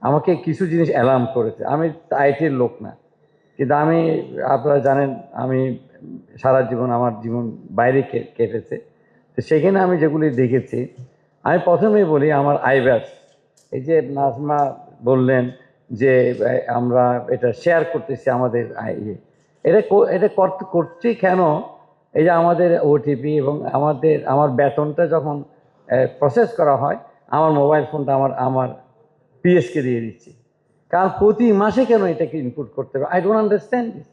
আমাকে কিছু জিনিস অ্যালার্ম করেছে। আমি আইটির লোক না, কিন্তু আমি, আপনারা জানেন, আমি সারা জীবন আমার জীবন বাইরে কেটেছে। তো সেখানে আমি যেগুলি দেখেছি, আমি প্রথমেই বলি আমার আইব্যাস, এই যে নাজমা বললেন যে আমরা এটা শেয়ার করতেছি আমাদের ইয়ে, এটা করছি কেন? এই যে আমাদের ওটিপি এবং আমার বেতনটা যখন প্রসেস করা হয়, আমার মোবাইল ফোনটা আমার পিএসকে দিয়ে দিচ্ছি। কারণ প্রতি মাসে কেন এটাকে ইনপুট করতে হবে? I don't understand this.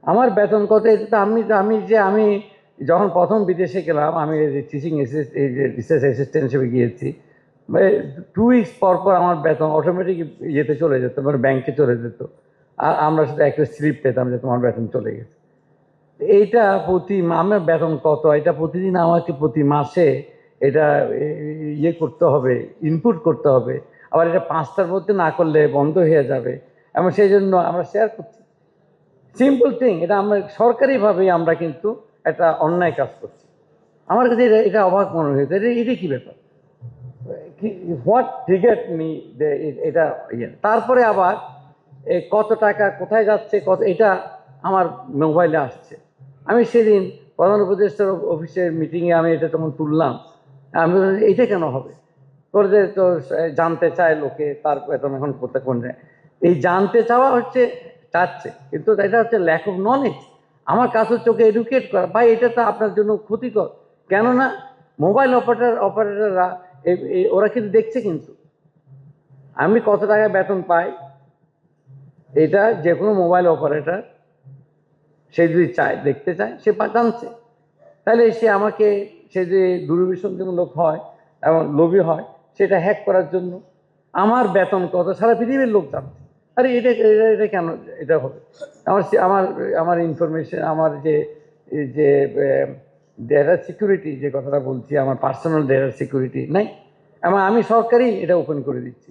আমার বেতন কত? এটা তো আমি যখন প্রথম বিদেশে গেলাম, আমি এই যে টিচিং এই যে রিসার্চ অ্যাসিস্ট্যান্ট হিসেবে গিয়েছি, 2 উইকস পর পর আমার বেতন অটোমেটিক ইয়েতে চলে যেত, মানে ব্যাংকে চলে যেত। আর আমরা শুধু একটা স্লিপ পেতাম যে তোমার বেতন চলে গেছে। এইটা আমার বেতন কত, এটা প্রতিদিন আমাকে প্রতি মাসে এটা ইয়ে করতে হবে, ইনপুট করতে হবে। আবার এটা 5টার মধ্যে না করলে বন্ধ হয়ে যাবে, এবং সেই জন্য আমরা শেয়ার করছি। সিম্পল থিং, এটা আমরা সরকারিভাবেই আমরা কিন্তু একটা অন্যায় কাজ করছি। আমার কাছে এটা অবাক মনে হয়েছে, এটা কী ব্যাপার, হোয়াট ট্রিগার্ড মি, এটা ইয়ে। তারপরে আবার কত টাকা কোথায় যাচ্ছে, এটা আমার মোবাইলে আসছে। আমি সেদিন প্রধান উপদেষ্টার অফিসের মিটিংয়ে আমি এটা তখন তুললাম। আমি এইটা কেন হবে? তোর যে তো জানতে চায় লোকে, তার বেতন এখন কোন এই জানতে চাওয়া চাচ্ছে, কিন্তু এটা হচ্ছে ল্যাক অফ নলেজ। আমার কাজ হচ্ছে ওকে এডুকেট করা, ভাই এটা তো আপনার জন্য ক্ষতিকর। কেননা মোবাইল অপারেটররা ওরা কিন্তু দেখছে, কিন্তু আমি কত টাকা বেতন পাই এটা যে কোনো মোবাইল অপারেটর সে যদি দেখতে চায়, সে জানছে। তাহলে সে যে দুর্বিসন্ধমূলক হয় এবং লোভী হয়, সেটা হ্যাক করার জন্য আমার বেতন কত সারা পৃথিবীর লোক জানছে। আরে এটা এটা এটা কেন এটা হবে? আমার আমার আমার ইনফরমেশন, আমার যে যে ডেটা সিকিউরিটি, যে কথাটা বলছি, আমার পার্সোনাল ডেটা সিকিউরিটি নাই, এবং আমি সরকারি এটা ওপেন করে দিচ্ছি।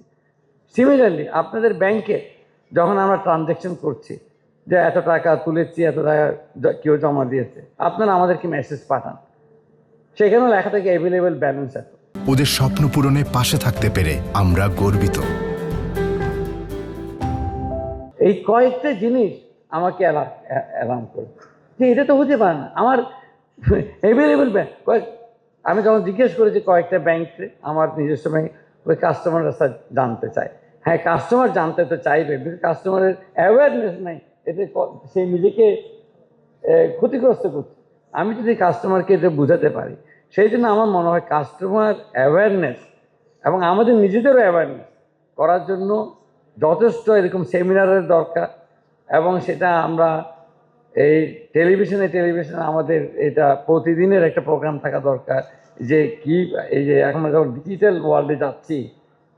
সিমিলারলি আপনাদের ব্যাংকে যখন আমরা ট্রানজ্যাকশন করছি, যে এত টাকা তুলেছি, এত টাকা কেউ জমা দিয়েছে, আপনারা আমাদেরকে মেসেজ পাঠান, সেখানেও লেখা থাকে অ্যাভেলেবেল ব্যালেন্স এত। ওদের স্বপ্ন পূরণে পাশে থাকতে পেরে আমরা গর্বিত। এই কয়েকটা জিনিস আমাকে অ্যালার্ম করে যে এটা তো হতে পারে না। আমার অ্যাভেলেবেল আমি যখন জিজ্ঞেস করেছি কয়েকটা ব্যাংকে, আমার নিজস্ব ব্যাংক, ওই কাস্টমাররা জানতে চায়। হ্যাঁ, কাস্টমার জানতে তো চাইবে, কাস্টমারের অ্যাওয়ারনেস নাই, এতে সে নিজেকে ক্ষতিগ্রস্ত করছে। আমি যদি কাস্টমারকে এটা বোঝাতে পারি, সেই জন্য আমার মনে হয় কাস্টমার অ্যাওয়ারনেস এবং আমাদের নিজেদেরও অ্যাওয়ারনেস করার জন্য যথেষ্ট এরকম সেমিনারের দরকার। এবং সেটা আমরা এই টেলিভিশনে আমাদের এটা প্রতিদিনের একটা প্রোগ্রাম থাকা দরকার, যে কি এই যে এখন যখন ডিজিটাল ওয়ার্ল্ডে যাচ্ছি,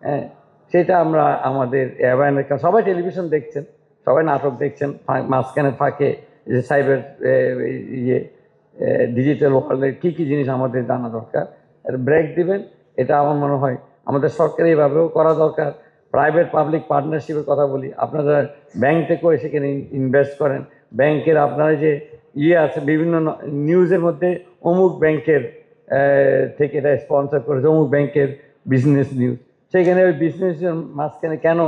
হ্যাঁ, সেটা আমরা আমাদের অ্যাওয়ারনেস, সবাই টেলিভিশন দেখছেন, সবাই নাটক দেখছেন, মাঝখানে ফাঁকে যে সাইবার ইয়ে ডিজিটাল ওয়ার্ল্ডের কী কী জিনিস আমাদের জানা দরকার, ব্রেক দিবেন। এটা আমার মনে হয় আমাদের সরকারিভাবেও করা দরকার। প্রাইভেট পাবলিক পার্টনারশিপের কথা বলি, আপনারা ব্যাংক থেকেও সেখানে ইনভেস্ট করেন। ব্যাংকের আপনারা যে আছে, বিভিন্ন নিউজের মধ্যে অমুক ব্যাংকের থেকে এটা স্পন্সর করেছে, অমুক ব্যাংকের বিজনেস নিউজ, সেখানে ওই বিজনেসের মাঝখানে কেন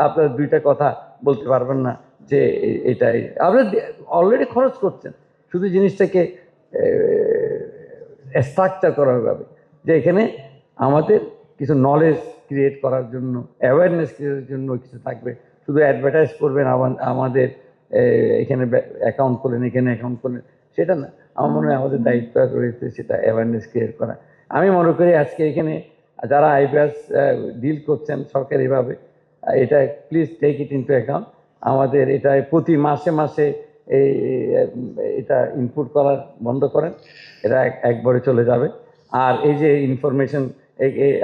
আপনারা দুইটা কথা বলতে পারবেন না যে এটাই আপনারা অলরেডি খরচ করছেন? শুধু জিনিসটাকে স্ট্রাকচার করা হবে, যে এখানে আমাদের কিছু নলেজ ক্রিয়েট করার জন্য, অ্যাওয়ারনেস ক্রিয়েটের জন্য কিছু থাকবে। শুধু অ্যাডভার্টাইজ করবেন আমাদের এখানে অ্যাকাউন্ট করলেন, এখানে অ্যাকাউন্ট করলেন, সেটা না। আমার মনে হয় আমাদের দায়িত্ব রয়েছে সেটা অ্যাওয়ারনেস ক্রিয়েট করা। আমি মনে করি আজকে এখানে যারা আইপিএস ডিল করছেন সরকারিভাবে, এটা please take it into account. আমাদের এটা প্রতি মাসে মাসে এটা ইনপুট করা বন্ধ করেন, এটা একবারে চলে যাবে। আর এই যে ইনফরমেশন,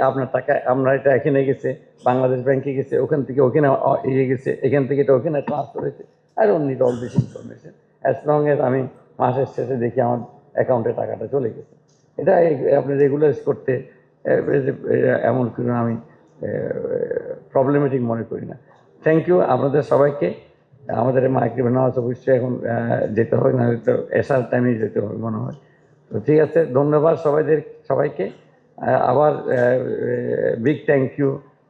আপনার টাকা আমরা এটা এখানে গেছে, বাংলাদেশ ব্যাংকে গেছে, ওখান থেকে ওখানে গেছে, এখান থেকে এটা ওখানে ট্রান্সফার হয়েছে, I don't need all this information, as long age আমি মাসের শেষে দেখি আমার অ্যাকাউন্টে টাকাটা চলে গেছে। এটা আপনি রেগুলারাইজ করতে এমন কোনো আমি প্রবলেমেটিক মনে করি না। থ্যাংক ইউ আপনাদের সবাইকে। আমাদের মাইক্রোফোন নামাজ অবশ্যই এখন যেতে হবে, না হয়তো এসার টাইমেই যেতে হবে মনে হয়। তো ঠিক আছে, ধন্যবাদ সবাইকে। আবার big thank you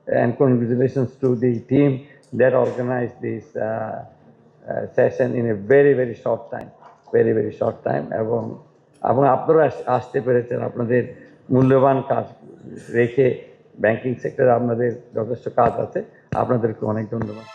and congratulations to the team that organized this session in a very very short time, very short time. এবং আপনারা আসতে পেরেছেন, আপনাদের মূল্যবান কাজ রেখে ব্যাংকিং সেক্টরে আপনাদের যথেষ্ট কাজ আছে, আপনাদেরকে অনেক ধন্যবাদ।